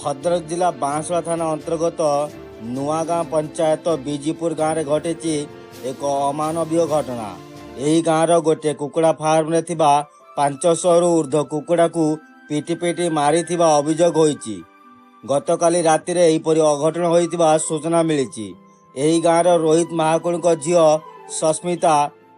भद्रक जिला बांसवाड़ा थाना अंतर्गत नुआगाँ पंचायत बीजीपुर गाँव में घटी एक अमानवीय घटना। यही गाँवर गोटे कुकुड़ा फार्म रे थिबा 500 रु ऊर्ध्व कुकुड़ा को पिटी पिटी मारी अभियोग होईची। गतकाली राति रे एहिपरि अघटन होइतिबा सूचना मिली। यही गाँवर रोहित महाकुड़ झील सस्मिता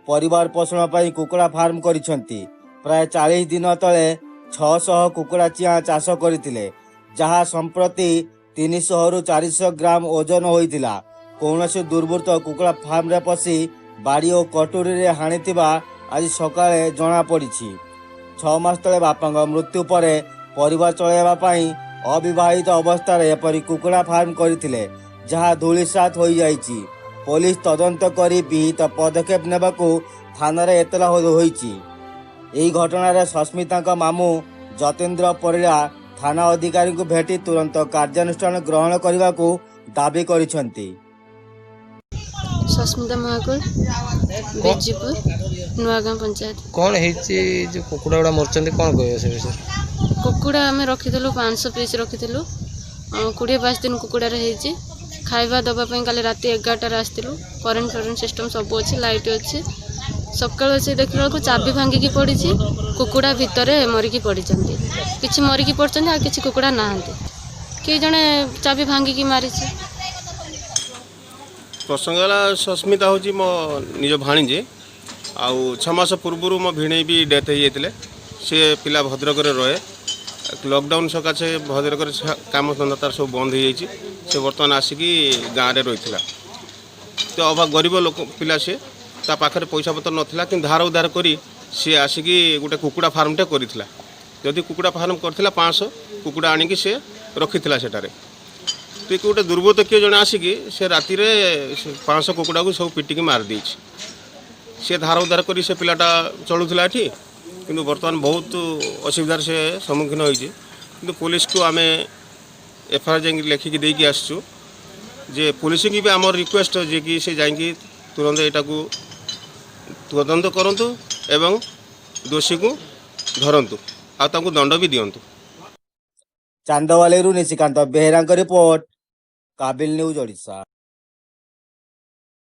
परिवार पोषण पर कुकुड़ा फार्म करिसेंती। प्राय 40 दिन तले 600 कुकुड़ा चिआँ चाष करथिले, जहाँ संप्रति 300 रु 400 ग्राम ओजन होइतिला। कौनसी दुर्बृत्त कुकुड़ा फार्म रे पशि बाड़ी और कटोरी रे हाणिथिबा आज सकाळे जना पड़िछि। 6 मास तले बापा मृत्यु पर परिवार चलाइबा पई अविवाहित अवस्था एपरी कुकुड़ा फार्म करथिले, जहाँ धूलिसात हो जाइछि। पुलिस तदंत करी विहित पदक्षेप नेबाकू थाना एतला होइछि। एही घटनार सस्मिता मामू जतेन्द्र परिड़ा थाना अधिकारी को भेटी तुरंत कार्यानुष्ठान ग्रहण करने को दाबी करिसेंती। सस्मिता महाकुड़ बीजीपुर नुआगाँ पंचायत। कौन है जो कुकुड़ा गुड़ा मरचंदी कौन कह से विषय? कुकुड़ा आम रखिलु 500 पीस रखिलु 20-22 दिन कुकुड़ा रही खाଇବା दवापाई काली राति 11टार आसलु। करेन्ट फरेन्ट सिस्टम सब अच्छे, लाइट अच्छे। सकाल से देखला बेलू चाबी भांगिकी पड़ी, कुकुड़ा भितर मरिकी पड़ी, किसी मरिकी पड़ते आ किसी कुकुड़ा नहांती। किए जड़े चाबी भांगिकी मारी। प्रसंग सस्मिता हूँ मो निज भाणीजे। आउ 6 मास पूर्व मो भिणे भी डेथ हो जाते। सी पिला भद्रक रहे। लॉकडाउन सकाशे भद्रक काम धंदा तार सब बंद हो जाइए। से बर्तमान आसिकी गाँव में रही था। तो अभाव गरीब लोक पिला सी पाखे पैसा पतर नाला कि धार उधार करी सी आसिकी गोटे कुकुड़ा फार्मटे करा। जदि कुकुड़ा फार्म करथिला 500 कुकुड़ा आनिकी से रखिथिला सेटारे। तो गोटे दुर्बृत्त किए जड़े आसिकी से राति 500 कुकुड़ा को सब पिटिकी मार देछि। सी धार उधार करी से पिलाटा चलुथिला एठी, किंतु वर्तमान बहुत असुविधार से सम्मुखीन होइछि। किंतु पुलिस को आमे एफआईआर जाइए लिखिकी देकी आसचु जे पुलिस की भी आम रिक्वेस्ट जे कि से जाइए तुरंत यहाँ को तदंत करंतु एवं दोषी को धरंतु आ तांको दंड भी दियंतु। चांदवाली निशिकांत बेहेरा रिपोर्ट, काबिल न्यूज ओडिशा।